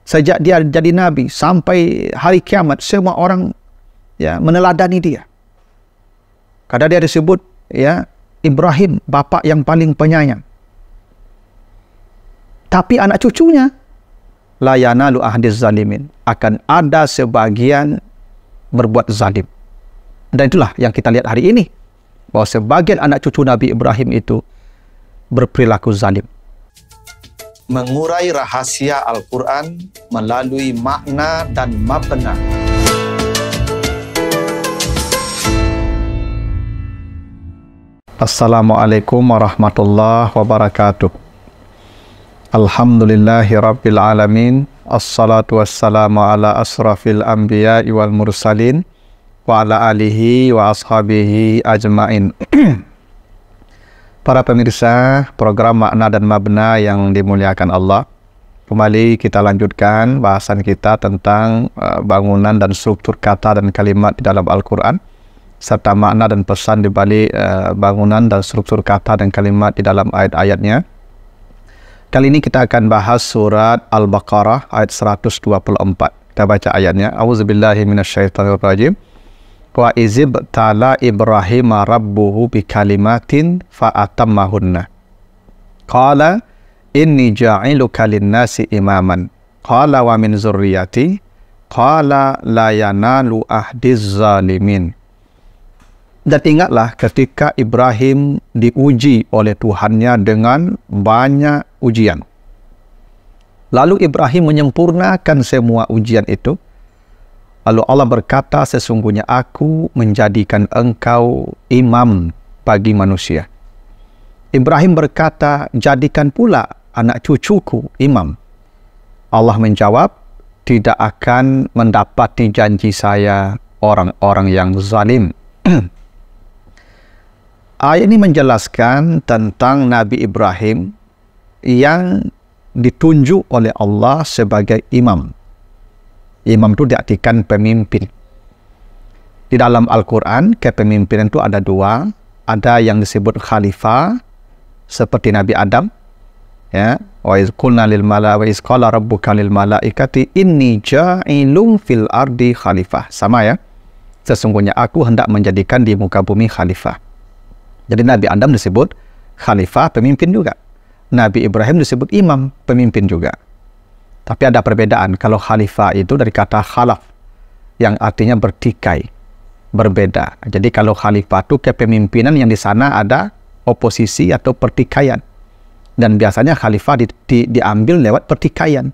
Sejak dia jadi nabi sampai hari kiamat, semua orang ya meneladani dia. Kadang dia disebut ya Ibrahim, bapa yang paling penyayang. Tapi anak cucunya la yanalu ahdiz zalimin, akan ada sebagian berbuat zalim. Dan itulah yang kita lihat hari ini, bahwa sebagian anak cucu Nabi Ibrahim itu berperilaku zalim. Mengurai rahasia Al-Quran melalui makna dan mabna. Assalamualaikum warahmatullahi wabarakatuh. Alhamdulillahi rabbil alamin. Assalatu wassalamu ala asrafil anbiya'i wal mursalin wa ala alihi wa ashabihi ajmain. Para pemirsa program Makna dan Mabna yang dimuliakan Allah, kembali kita lanjutkan bahasan kita tentang bangunan dan struktur kata dan kalimat di dalam Al-Quran, serta makna dan pesan di balik bangunan dan struktur kata dan kalimat di dalam ayat-ayatnya. Kali ini kita akan bahas surat Al-Baqarah ayat 124. Kita baca ayatnya. A'udzubillahi minasyaitonirrajim. Wa izib ta'ala Ibrahim rabbuhu bi kalimatin fa'atammahunna. Qala inni ja'iluka linnasi imaman. Qala wa min zurriyati. Qala la yanalu ahdiz zalimin. Dan ingatlah ketika Ibrahim diuji oleh Tuhannya dengan banyak ujian. Lalu Ibrahim menyempurnakan semua ujian itu. Lalu Allah berkata, sesungguhnya aku menjadikan engkau imam bagi manusia. Ibrahim berkata, jadikan pula anak cucuku imam. Allah menjawab, tidak akan mendapati janji saya orang-orang yang zalim. Ayat ini menjelaskan tentang Nabi Ibrahim yang ditunjuk oleh Allah sebagai imam. Imam itu diartikan pemimpin. Di dalam Al-Quran, kepemimpinan itu ada dua. Ada yang disebut khalifah, seperti Nabi Adam. Ya, wa iz qulna lil mala wa iz qala rabbuka lil malaikati inni ja'ilun fil ardi khalifah. Sama ya. Sesungguhnya aku hendak menjadikan di muka bumi khalifah. Jadi Nabi Adam disebut khalifah, pemimpin juga. Nabi Ibrahim disebut imam, pemimpin juga. Tapi ada perbedaan. Kalau khalifah itu dari kata khalaf, yang artinya bertikai, berbeda. Jadi kalau khalifah itu kepemimpinan yang di sana ada oposisi atau pertikaian. Dan biasanya khalifah diambil lewat pertikaian,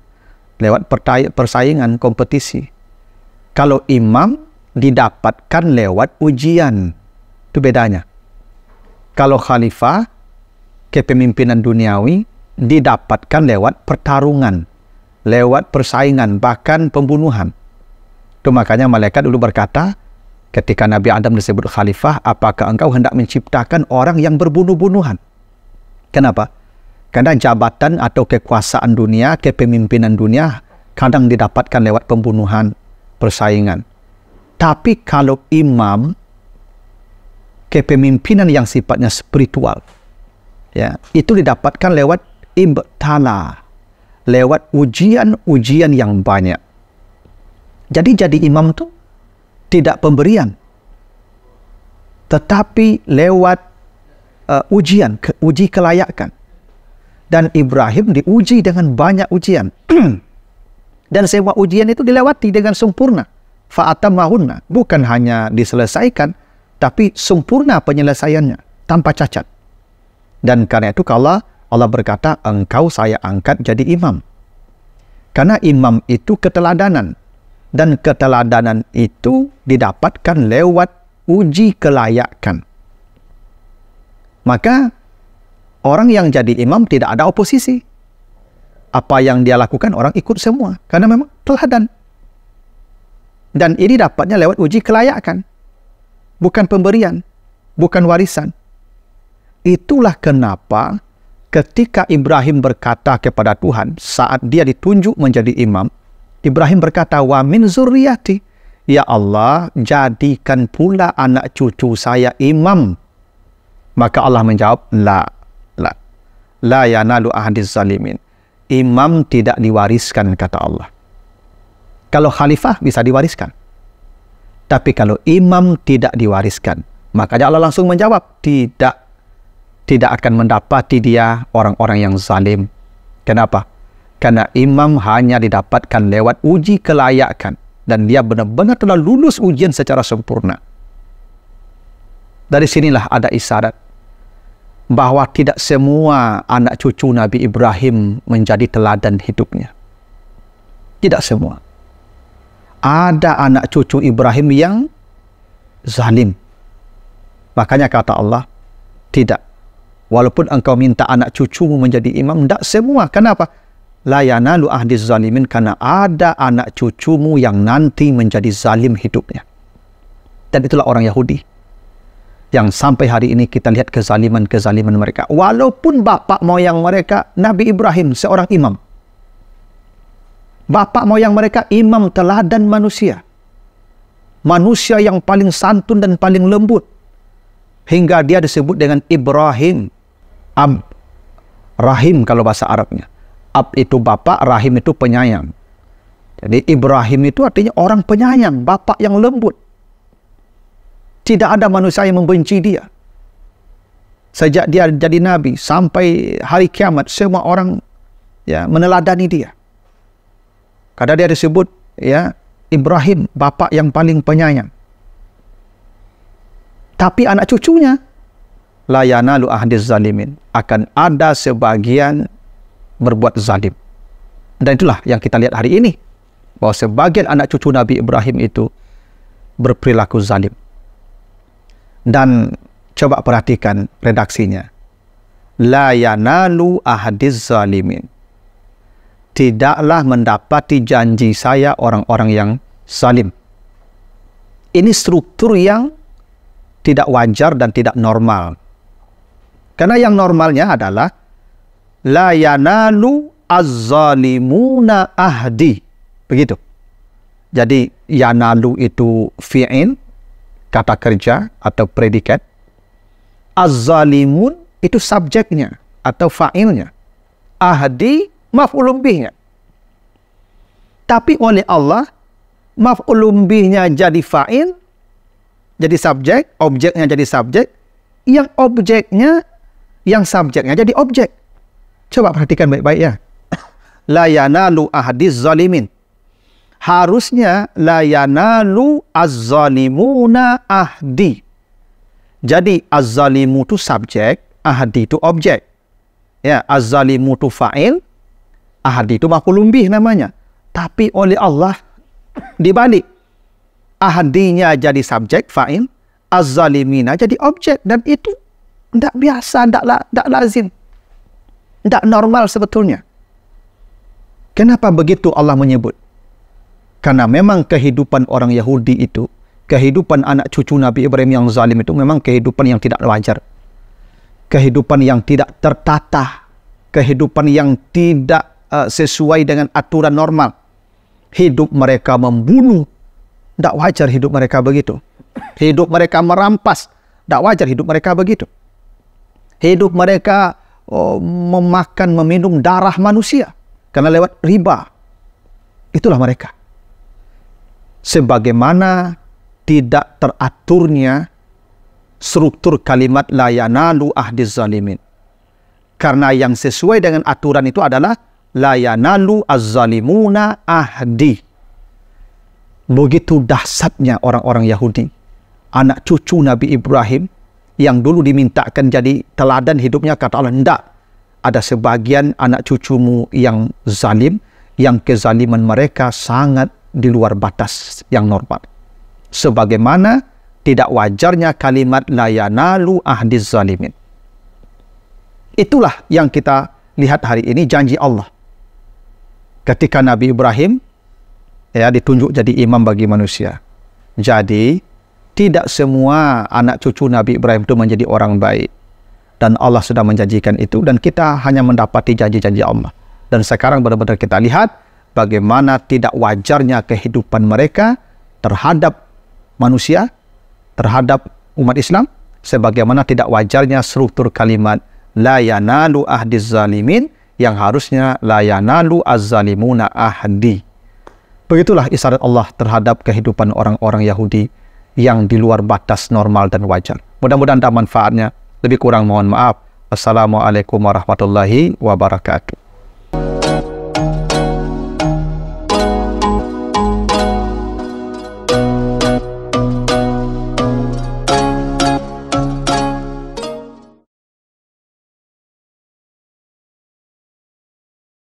lewat persaingan, kompetisi. Kalau imam didapatkan lewat ujian. Itu bedanya. Kalau khalifah, kepemimpinan duniawi, didapatkan lewat pertarungan, lewat persaingan, bahkan pembunuhan. Itu makanya malaikat dulu berkata, ketika Nabi Adam disebut khalifah, apakah engkau hendak menciptakan orang yang berbunuh-bunuhan? Kenapa? Karena jabatan atau kekuasaan dunia, kepemimpinan dunia, kadang didapatkan lewat pembunuhan, persaingan. Tapi kalau imam, kepemimpinan yang sifatnya spiritual, ya, itu didapatkan lewat ibtala, lewat ujian-ujian yang banyak. Jadi imam itu tidak pemberian, tetapi lewat uji kelayakan. Dan Ibrahim diuji dengan banyak ujian. Dan semua ujian itu dilewati dengan sempurna. Fa'atammahunna, bukan hanya diselesaikan, tapi sempurna penyelesaiannya, tanpa cacat. Dan karena itu kalau Allah berkata, engkau saya angkat jadi imam. Karena imam itu keteladanan. Dan keteladanan itu didapatkan lewat uji kelayakan. Maka, orang yang jadi imam tidak ada oposisi. Apa yang dia lakukan, orang ikut semua. Karena memang teladan. Dan ini dapatnya lewat uji kelayakan. Bukan pemberian. Bukan warisan. Itulah kenapa ketika Ibrahim berkata kepada Tuhan saat dia ditunjuk menjadi imam, Ibrahim berkata, wa min zurriyati, ya Allah, jadikan pula anak cucu saya imam. Maka Allah menjawab, la yanalu ahdiz zalimin. Imam tidak diwariskan, kata Allah. Kalau khalifah bisa diwariskan. Tapi kalau imam tidak diwariskan. Makanya Allah langsung menjawab, tidak akan mendapati dia orang-orang yang zalim. Kenapa? Karena imam hanya didapatkan lewat uji kelayakan. Dan dia benar-benar telah lulus ujian secara sempurna. Dari sinilah ada isyarat bahwa tidak semua anak cucu Nabi Ibrahim menjadi teladan hidupnya. Tidak semua. Ada anak cucu Ibrahim yang zalim. Makanya kata Allah, tidak. Walaupun engkau minta anak cucumu menjadi imam, tidak semua. Kenapa? La yanalu ahdiz zalimin, karena ada anak cucumu yang nanti menjadi zalim hidupnya. Dan itulah orang Yahudi. Yang sampai hari ini kita lihat kezaliman-kezaliman mereka. Walaupun bapak moyang mereka, Nabi Ibrahim seorang imam. Bapak moyang mereka imam teladan manusia. Manusia yang paling santun dan paling lembut. Hingga dia disebut dengan Ibrahim. Rahim kalau bahasa Arabnya. Ab itu bapak, rahim itu penyayang. Jadi Ibrahim itu artinya orang penyayang, bapak yang lembut. Tidak ada manusia yang membenci dia. Sejak dia jadi nabi sampai hari kiamat, semua orang meneladani dia. Karena dia disebut Ibrahim, bapak yang paling penyayang. Tapi anak cucunya, la yanalu ahdiz zalimin, akan ada sebagian berbuat zalim. Dan itulah yang kita lihat hari ini, bahwa sebagian anak cucu Nabi Ibrahim itu berperilaku zalim. Dan coba perhatikan redaksinya. La yanalu ahdiz zalimin, tidaklah mendapati janji saya orang-orang yang zalim. Ini struktur yang tidak wajar dan tidak normal. Karena yang normalnya adalah la yanalu az-zalimuna ahdi. Begitu. Jadi yanalu itu fi'il, kata kerja atau predikat. Az-zalimun itu subjeknya atau fa'ilnya. Ahdi maf'ulun bihnya. Tapi oleh Allah, maf'ulun bihnya jadi fa'il, jadi subjek, objeknya jadi subjek, yang objeknya, yang subjeknya jadi objek. Coba perhatikan baik-baik ya. La yanalu ahdiz zalimin. Harusnya la yanalu az-zalimuna ahdi. Jadi az-zalimu itu subjek, ahdi itu objek. Ya, az-zalimu itu fa'il, ahdi itu maf'ulun bih namanya. Tapi oleh Allah dibalik. Ahdinya jadi subjek, fa'il, az-zalimina jadi objek. Dan itu tidak biasa, tidak lazim. Tidak normal sebetulnya. Kenapa begitu Allah menyebut? Karena memang kehidupan orang Yahudi itu, kehidupan anak cucu Nabi Ibrahim yang zalim itu memang kehidupan yang tidak wajar. Kehidupan yang tidak tertata. Kehidupan yang tidak sesuai dengan aturan normal. Hidup mereka membunuh. Tidak wajar hidup mereka begitu. Hidup mereka merampas. Tidak wajar hidup mereka begitu. Hidup mereka memakan, meminum darah manusia. Karena lewat riba. Itulah mereka. Sebagaimana tidak teraturnya struktur kalimat la yanalu ahdiz zalimin. Karena yang sesuai dengan aturan itu adalah la yanalu az-zalimuna ahdi. Begitu dahsyatnya orang-orang Yahudi. Anak cucu Nabi Ibrahim yang dulu dimintakan jadi teladan hidupnya, kata Allah, tidak. Ada sebagian anak cucumu yang zalim, yang kezaliman mereka sangat di luar batas yang normal. Sebagaimana tidak wajarnya kalimat la yanalu ahdiz zalimin. Itulah yang kita lihat hari ini, janji Allah. Ketika Nabi Ibrahim ditunjuk jadi imam bagi manusia. Jadi tidak semua anak cucu Nabi Ibrahim itu menjadi orang baik. Dan Allah sudah menjanjikan itu, dan kita hanya mendapati janji-janji Allah. Dan sekarang benar-benar kita lihat bagaimana tidak wajarnya kehidupan mereka terhadap manusia, terhadap umat Islam, sebagaimana tidak wajarnya struktur kalimat la yanalu ahdiz zalimin yang harusnya la yanalu az-zalimuna ahdi. Begitulah isyarat Allah terhadap kehidupan orang-orang Yahudi yang di luar batas normal dan wajar. Mudah-mudahan ada manfaatnya. Lebih kurang mohon maaf. Assalamualaikum warahmatullahi wabarakatuh.